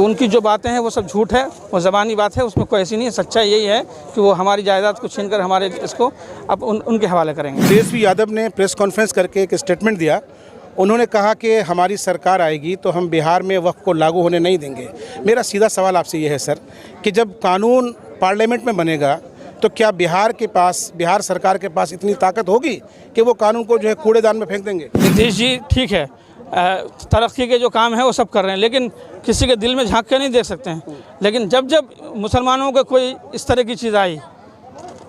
उनकी जो बातें हैं वो सब झूठ है, वो ज़बानी बात है, उसमें कोई ऐसी नहीं है। सच्चाई यही है कि वो हमारी जायदाद को छीन कर हमारे इसको अब उनके हवाले करेंगे। तेजस्वी यादव ने प्रेस कॉन्फ्रेंस करके एक स्टेटमेंट दिया। उन्होंने कहा कि हमारी सरकार आएगी तो हम बिहार में वक्फ को लागू होने नहीं देंगे। मेरा सीधा सवाल आपसे ये है सर कि जब कानून पार्लियामेंट में बनेगा तो क्या बिहार सरकार के पास इतनी ताकत होगी कि वो कानून को जो है कूड़ेदान में फेंक देंगे? नीतीश जी ठीक है, तरक्की के जो काम है वो सब कर रहे हैं, लेकिन किसी के दिल में झांक के नहीं देख सकते हैं। लेकिन जब जब मुसलमानों का कोई इस तरह की चीज़ आई,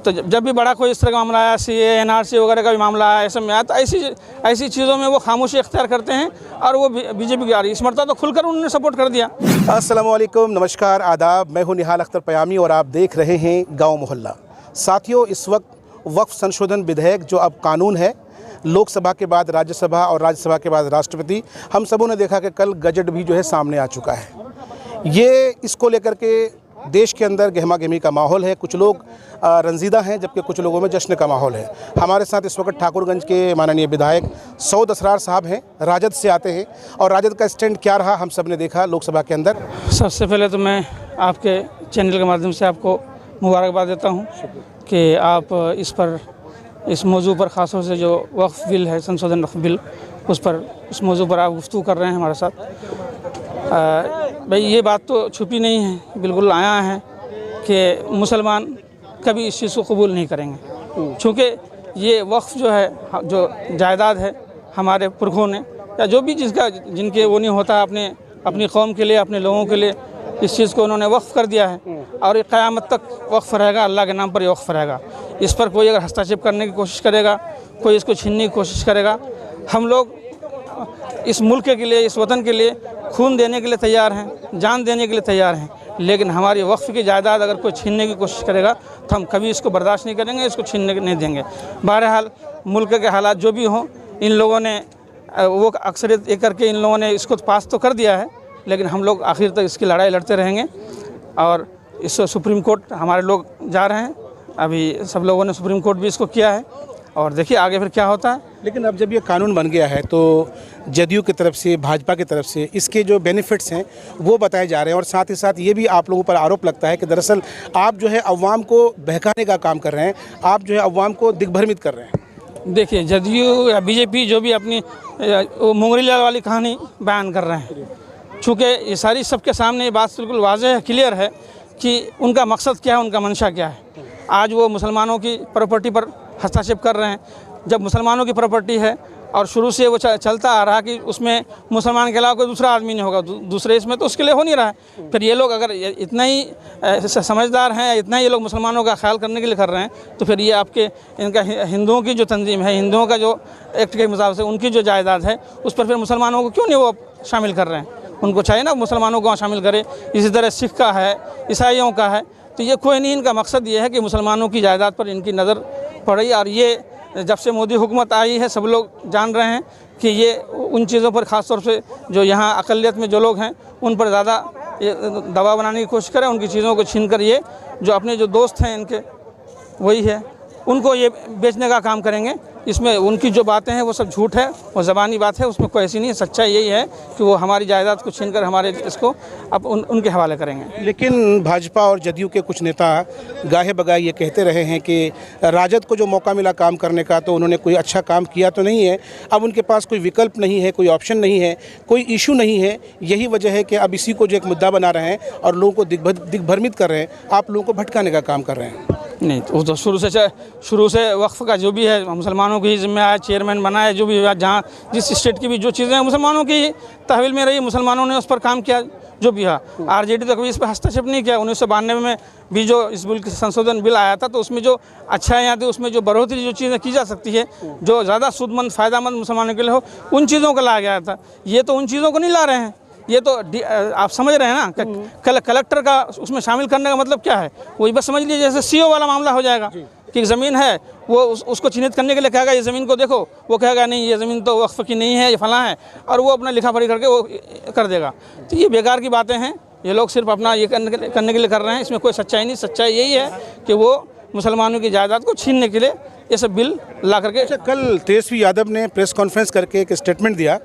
तो जब भी बड़ा कोई इस तरह का मामला आया, CAA NRC वगैरह का भी मामला आया, ऐसे में आया, तो ऐसी चीज़ों में वो खामोशी इख्तियार करते हैं और वो बीजेपी की आ रही है। इस मरतबा तो खुलकर उन्होंने सपोर्ट कर दिया। अस्सलाम वालेकुम, नमस्कार, आदाब। मैं हूं निहाल अख्तर पयामी और आप देख रहे हैं गाँव मोहल्ला। साथियों, इस वक्त वक्फ संशोधन विधेयक जो अब कानून है, लोकसभा के बाद राज्यसभा और राज्यसभा के बाद राष्ट्रपति, हम सबों ने देखा कि कल गजट भी जो है सामने आ चुका है। ये इसको लेकर के देश के अंदर गहमा गहमी का माहौल है। कुछ लोग रंजीदा हैं जबकि कुछ लोगों में जश्न का माहौल है। हमारे साथ इस वक्त ठाकुरगंज के माननीय विधायक सऊद असरार साहब हैं, राजद से आते हैं, और राजद का स्टैंड क्या रहा हम सब ने देखा लोकसभा के अंदर। सबसे पहले तो मैं आपके चैनल के माध्यम से आपको मुबारकबाद देता हूँ कि आप इस मौजू पर ख़ास तौर से जो वक्फ बिल है, संशोधन वक्फ बिल, उस मौजू पर आप गुफ्तगू कर रहे हैं हमारे साथ। भाई ये बात तो छुपी नहीं है, बिल्कुल आया है कि मुसलमान कभी इस चीज़ को कबूल नहीं करेंगे, चूँकि ये वक्फ जो है, जो जायदाद है हमारे पुरखों ने, या जो भी जिनके वो नहीं होता अपनी कौम के लिए, अपने लोगों के लिए, इस चीज़ को उन्होंने वक्फ कर दिया है और ये क़यामत तक वक्फ रहेगा। अल्लाह के नाम पर ये वक्फ रहेगा। इस पर कोई अगर हस्तक्षेप करने की कोशिश करेगा, कोई इसको छीनने की कोशिश करेगा, हम लोग इस मुल्क के लिए, इस वतन के लिए खून देने के लिए तैयार हैं, जान देने के लिए तैयार हैं, लेकिन हमारी वक्फ की जायदाद अगर कोई छीनने की कोशिश करेगा तो हम कभी इसको बर्दाश्त नहीं करेंगे, इसको छीनने नहीं देंगे। बहरहाल मुल्क के हालात जो भी हों, इन लोगों ने वो अक्सरियत ये करके इन लोगों ने इसको पास तो कर दिया है, लेकिन हम लोग आखिर तक इसकी लड़ाई लड़ते रहेंगे। और इस सुप्रीम कोर्ट हमारे लोग जा रहे हैं, अभी सब लोगों ने सुप्रीम कोर्ट भी इसको किया है, और देखिए आगे फिर क्या होता है। लेकिन अब जब ये कानून बन गया है तो जदयू की तरफ से, भाजपा की तरफ से इसके जो बेनिफिट्स हैं वो बताए जा रहे हैं, और साथ ही साथ ये भी आप लोगों पर आरोप लगता है कि दरअसल आप जो है अवाम को बहकाने का काम कर रहे हैं, आप जो है अवाम को दिग्भ्रमित कर रहे हैं। देखिए, जदयू या बीजेपी जो भी अपनी मुंगरी लाल वाली कहानी बयान कर रहे हैं, चूँकि ये सारी सबके सामने ये बात बिल्कुल वाज़ेह है, क्लियर है कि उनका मकसद क्या है, उनका मंशा क्या है। आज वो मुसलमानों की प्रॉपर्टी पर हस्तक्षेप कर रहे हैं। जब मुसलमानों की प्रॉपर्टी है और शुरू से वो चलता आ रहा कि उसमें मुसलमान के अलावा कोई दूसरा आदमी नहीं होगा, दूसरे इसमें, तो उसके लिए हो नहीं रहा है। फिर ये लोग अगर इतना ही समझदार हैं, इतना ही ये लोग मुसलमानों का ख्याल करने के लिए कर रहे हैं, तो फिर ये आपके इनका हिंदुओं की जो तंजीम है, हिंदुओं का जो एक्ट के मुताबिक से उनकी जो जायदाद है, उस पर फिर मुसलमानों को क्यों नहीं वो शामिल कर रहे हैं। उनको चाहिए ना मुसलमानों को शामिल करे। इसी तरह सिख का है, ईसाइयों का है, तो ये कोई नहीं, इनका मकसद ये है कि मुसलमानों की जायदाद पर इनकी नज़र पड़ी। और ये जब से मोदी हुकूमत आई है, सब लोग जान रहे हैं कि ये उन चीज़ों पर ख़ास तौर से जो यहाँ अक़लियत में जो लोग हैं उन पर ज़्यादा दबाव बनाने की कोशिश करें, उनकी चीज़ों को छीन कर ये जो अपने जो दोस्त हैं इनके वही है, उनको ये बेचने का काम करेंगे। इसमें उनकी जो बातें हैं वो सब झूठ है, वो ज़बानी बात है, उसमें कोई ऐसी नहीं है। सच्चाई यही है कि वो हमारी जायदाद को छीन कर हमारे इसको अब उनके हवाले करेंगे। लेकिन भाजपा और जदयू के कुछ नेता गाहे बगाए ये कहते रहे हैं कि राजद को जो मौका मिला काम करने का तो उन्होंने कोई अच्छा काम किया तो नहीं है, अब उनके पास कोई विकल्प नहीं है, कोई ऑप्शन नहीं है, कोई इशू नहीं है। यही वजह है कि अब इसी को जो एक मुद्दा बना रहे हैं और लोगों को दिग्भ्रमित कर रहे हैं, आप लोगों को भटकाने का काम कर रहे हैं। नहीं, तो शुरू से वक्फ का जो भी है मुसलमानों की जिम्मे आया, चेयरमैन बना है, जो भी जहाँ जिस स्टेट की भी जो चीज़ें मुसलमानों की तहवील में रही, मुसलमानों ने उस पर काम किया जो भी है। RJD तो कभी इस पर हस्तक्षेप नहीं किया। 1992 में भी जो इस बिल संशोधन बिल आया था, तो उसमें जो अच्छाइयाँ थी, उसमें जो बढ़ोतरी जो चीज़ें की जा सकती है, जो ज़्यादा सूदमंद फ़ायदामंद मुसलमानों के लिए हो, उन चीज़ों को लाया गया था। ये तो उन चीज़ों को नहीं ला रहे हैं। ये तो आप समझ रहे हैं ना, कलेक्टर का उसमें शामिल करने का मतलब क्या है। वही बस समझ लीजिए जैसे CO वाला मामला हो जाएगा कि ज़मीन है, वो उसको चिन्हित करने के लिए कहेगा ये ज़मीन को देखो, वो कहेगा नहीं ये ज़मीन तो वक्फ की नहीं है, ये फलां है, और वो अपना लिखा पढ़ी करके वो कर देगा। तो ये बेकार की बातें हैं, ये लोग सिर्फ अपना ये करने के लिए कर रहे हैं। इसमें कोई सच्चाई नहीं। सच्चाई यही है कि वो मुसलमानों की जायदाद को छीनने के लिए ये सब बिल ला करके। कल तेजस्वी यादव ने प्रेस कॉन्फ्रेंस करके एक स्टेटमेंट दिया।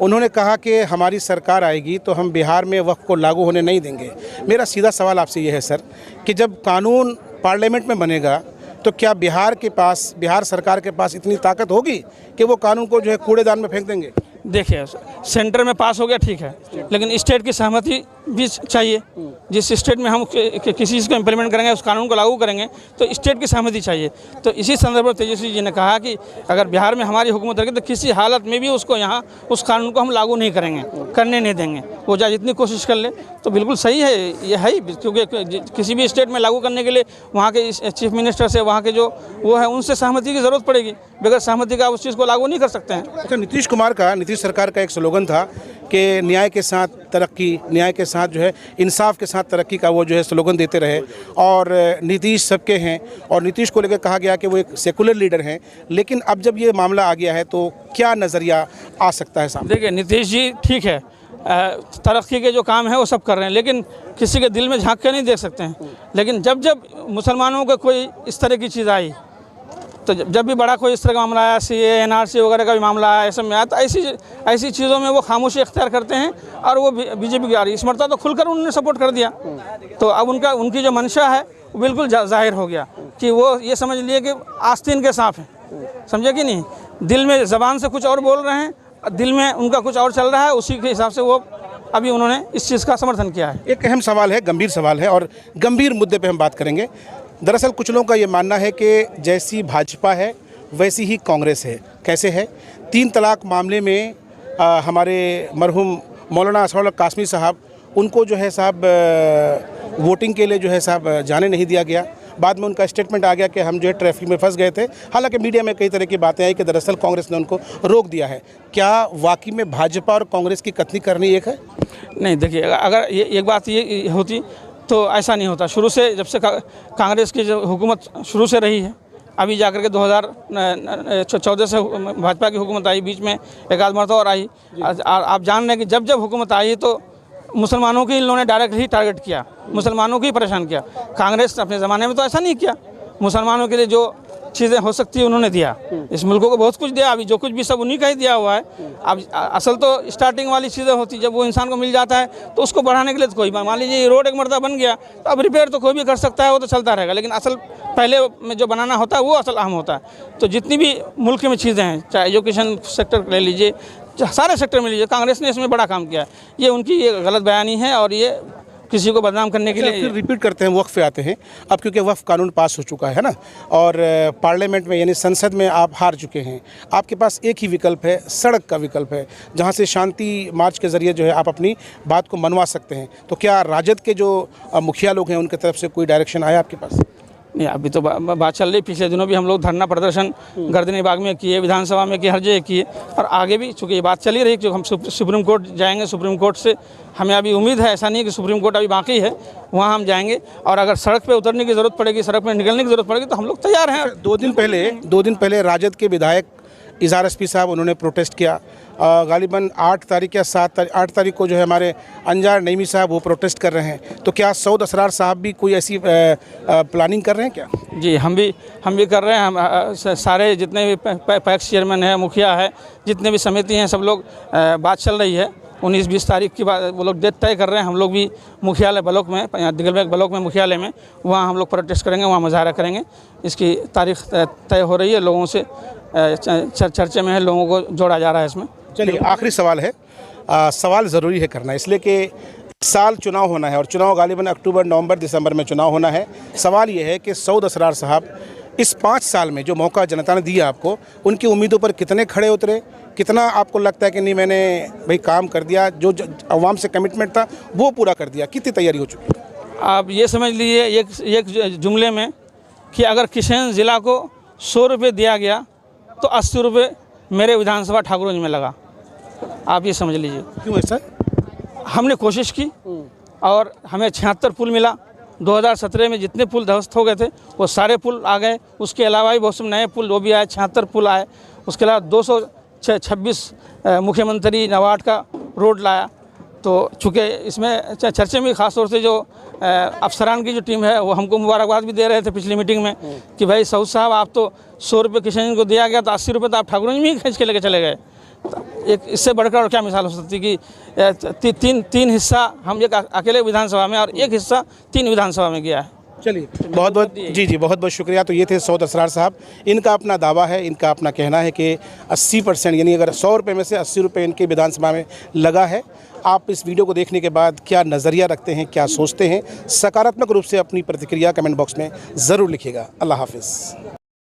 उन्होंने कहा कि हमारी सरकार आएगी तो हम बिहार में वक्फ को लागू होने नहीं देंगे। मेरा सीधा सवाल आपसे ये है सर कि जब कानून पार्लियामेंट में बनेगा तो क्या बिहार सरकार के पास इतनी ताकत होगी कि वो कानून को जो है कूड़ेदान में फेंक देंगे? देखिए, सेंटर में पास हो गया ठीक है, लेकिन स्टेट की सहमति भी चाहिए। जिस स्टेट में हम किसी चीज़ को इम्प्लीमेंट करेंगे, उस कानून को लागू करेंगे, तो स्टेट की सहमति चाहिए। तो इसी संदर्भ में तेजस्वी जी ने कहा कि अगर बिहार में हमारी हुकूमत रहेगी तो किसी हालत में भी उसको यहाँ उस कानून को हम लागू नहीं करेंगे, करने नहीं देंगे। वो चाहे जितनी कोशिश कर ले, तो बिल्कुल सही है, ये है ही, क्योंकि किसी भी स्टेट में लागू करने के लिए वहाँ के चीफ मिनिस्टर से, वहाँ के जो वो है, उनसे सहमति की ज़रूरत पड़ेगी। बगैर सहमति का उस चीज़ को लागू नहीं कर सकते हैं। अच्छा, नीतीश सरकार का एक स्लोगन था कि न्याय के साथ तरक्की, न्याय के साथ जो है इंसाफ के साथ तरक्की का वो जो है स्लोगन देते रहे, और नीतीश सबके हैं, और नीतीश को लेकर कहा गया कि वो एक सेकुलर लीडर हैं। लेकिन अब जब ये मामला आ गया है तो क्या नज़रिया आ सकता है सामने? देखिए, नीतीश जी ठीक है, तरक्की के जो काम है वो सब कर रहे हैं, लेकिन किसी के दिल में झांक के नहीं देख सकते हैं। लेकिन जब जब मुसलमानों का कोई इस तरह की चीज़ आई, तो जब भी बड़ा कोई इस तरह का मामला आया, CAA NRC वगैरह का भी मामला आया, ऐसे में आया, तो ऐसी चीज़ों में वो खामोशी इख्तियार करते हैं, और वो बीजेपी की आ रही इस मरतबा तो खुलकर उन्होंने सपोर्ट कर दिया। तो अब उनकी जो मंशा है वो बिल्कुल जाहिर हो गया कि वो ये समझ लिए कि आस्तीन के सांप हैं, समझे कि नहीं? दिल में ज़बान से कुछ और बोल रहे हैं, दिल में उनका कुछ और चल रहा है, उसी के हिसाब से वो अभी उन्होंने इस चीज़ का समर्थन किया है। एक अहम सवाल है, गंभीर सवाल है, और गंभीर मुद्दे पे हम बात करेंगे। दरअसल कुछ लोगों का ये मानना है कि जैसी भाजपा है वैसी ही कांग्रेस है। कैसे है? 3 तलाक मामले में हमारे मरहूम मौलाना असगरुल्लाह कासमी साहब, उनको जो है साहब वोटिंग के लिए जो है साहब जाने नहीं दिया गया। बाद में उनका स्टेटमेंट आ गया कि हम जो है ट्रैफिक में फंस गए थे। हालांकि मीडिया में कई तरह की बातें आई कि दरअसल कांग्रेस ने उनको रोक दिया है। क्या वाकई में भाजपा और कांग्रेस की कथनी करनी एक है? नहीं, देखिए, अगर ये एक बात ये होती तो ऐसा नहीं होता। शुरू से, जब से कांग्रेस की जो हुकूमत शुरू से रही है, अभी जाकर के 2014 से भाजपा की हुकूमत आई, बीच में एक आध मरतबा और आई। आप जान रहे हैं कि जब जब हुकूमत आई तो मुसलमानों की इन लोगों ने डायरेक्ट ही टारगेट किया, मुसलमानों को ही परेशान किया। कांग्रेस अपने ज़माने में तो ऐसा नहीं किया, मुसलमानों के लिए जो चीज़ें हो सकती है उन्होंने दिया। इस मुल्क को बहुत कुछ दिया, अभी जो कुछ भी सब उन्हीं का ही दिया हुआ है। अब असल तो स्टार्टिंग वाली चीज़ें होती, जब वो इंसान को मिल जाता है तो उसको बढ़ाने के लिए तो कोई, मान लीजिए रोड एक मरतबा बन गया तो अब रिपेयर तो कोई भी कर सकता है, वो तो चलता रहेगा, लेकिन असल पहले में जो बनाना होता है वो असल अहम होता है। तो जितनी भी मुल्क में चीज़ें हैं, चाहे एजुकेशन सेक्टर ले लीजिए, सारे सेक्टर में लीजिए, कांग्रेस ने इसमें बड़ा काम किया है। ये उनकी ये गलत बयानी है, और ये किसी को बदनाम करने के लिए। फिर रिपीट करते हैं, वक्फ पे आते हैं। अब क्योंकि वक्फ कानून पास हो चुका है ना, और पार्लियामेंट में यानी संसद में आप हार चुके हैं, आपके पास एक ही विकल्प है, सड़क का विकल्प है, जहां से शांति मार्च के ज़रिए जो है आप अपनी बात को मनवा सकते हैं। तो क्या राजद के जो मुखिया लोग हैं उनकी तरफ से कोई डायरेक्शन आया आपके पास? नहीं, अभी तो बात चल रही। पिछले दिनों भी हम लोग धरना प्रदर्शन गर्दनी बाग में किए, विधानसभा में किए, हर जगह किए, और आगे भी चूँकि ये बात चली रही कि हम सुप्रीम कोर्ट जाएंगे। सुप्रीम कोर्ट से हमें अभी उम्मीद है, ऐसा नहीं कि सुप्रीम कोर्ट अभी बाकी है, वहाँ हम जाएंगे, और अगर सड़क पे उतरने की ज़रूरत पड़ेगी, सड़क पे निकलने की ज़रूरत पड़ेगी तो हम लोग तैयार हैं। 2 दिन पहले राजद के विधायक इज़हार एसपी साहब, उन्होंने प्रोटेस्ट किया। गालिबन 8 तारीख या 8 तारीख को जो है हमारे अंजार नईमी साहब वो प्रोटेस्ट कर रहे हैं। तो क्या सऊद असरार साहब भी कोई ऐसी प्लानिंग कर रहे हैं क्या? जी, हम भी कर रहे हैं। हम सारे जितने भी पैक्स चेयरमैन है, मुखिया है, जितने भी समिति हैं, सब लोग बात चल रही है 19-20 तारीख की बात, वो लोग डेट तय कर रहे हैं। हम लोग भी मुख्यालय ब्लॉक में, दिगलबैग ब्लॉक में मुख्यालय में, वहाँ हम लोग प्रोटेस्ट करेंगे, वहाँ मुजाहरा करेंगे। इसकी तारीख तय हो रही है, लोगों से चर्चे में है, लोगों को जोड़ा जा रहा है इसमें। चलिए, आखिरी सवाल है, सवाल ज़रूरी है करना, इसलिए कि इस साल चुनाव होना है, और चुनाव गालिबन अक्टूबर, नवंबर, दिसंबर में चुनाव होना है। सवाल ये है कि सऊद असरार साहब इस 5 साल में जो मौका जनता ने दिया आपको, उनकी उम्मीदों पर कितने खड़े उतरे? कितना आपको लगता है कि नहीं, मैंने भाई काम कर दिया, जो अवाम से कमिटमेंट था वो पूरा कर दिया? कितनी तैयारी हो चुकी है? आप ये समझ लीजिए एक जुमले में कि अगर किशन ज़िला को 100 रुपये दिया गया तो 80 रुपये मेरे विधानसभा ठाकुरगंज में लगा। आप ये समझ लीजिए। क्यों ऐसा? हमने कोशिश की और हमें 76 पुल मिला। 2017 में जितने पुल ध्वस्त हो गए थे वो सारे पुल आ गए। उसके अलावा भी बहुत से नए पुल वो भी आए, 76 पुल आए। उसके अलावा 226 मुख्यमंत्री नवाड का रोड लाया। तो चूँकि इसमें चर्चे में ख़ास तौर से जो अफसरान की जो टीम है वो हमको मुबारकबाद भी दे रहे थे पिछली मीटिंग में कि भाई सऊद साहब, आप तो 100 रुपये किशन को दिया गया तो 80 रुपये तो आप ठाकुरगंज में ही खींच के लेके चले गए। एक इससे बढ़कर और क्या मिसाल हो सकती है कि तीन हिस्सा हम एक अकेले विधानसभा में और एक हिस्सा 3 विधानसभा में गया है। चलिए बहुत बहुत जी बहुत बहुत शुक्रिया। तो ये थे सऊद असरार साहब। इनका अपना दावा है, इनका अपना कहना है कि 80% यानी अगर 100 रुपये में से 80 रुपये इनके विधानसभा में लगा है। आप इस वीडियो को देखने के बाद क्या नज़रिया रखते हैं, क्या सोचते हैं, सकारात्मक रूप से अपनी प्रतिक्रिया कमेंट बॉक्स में ज़रूर लिखिएगा। अल्लाह हाफिज़।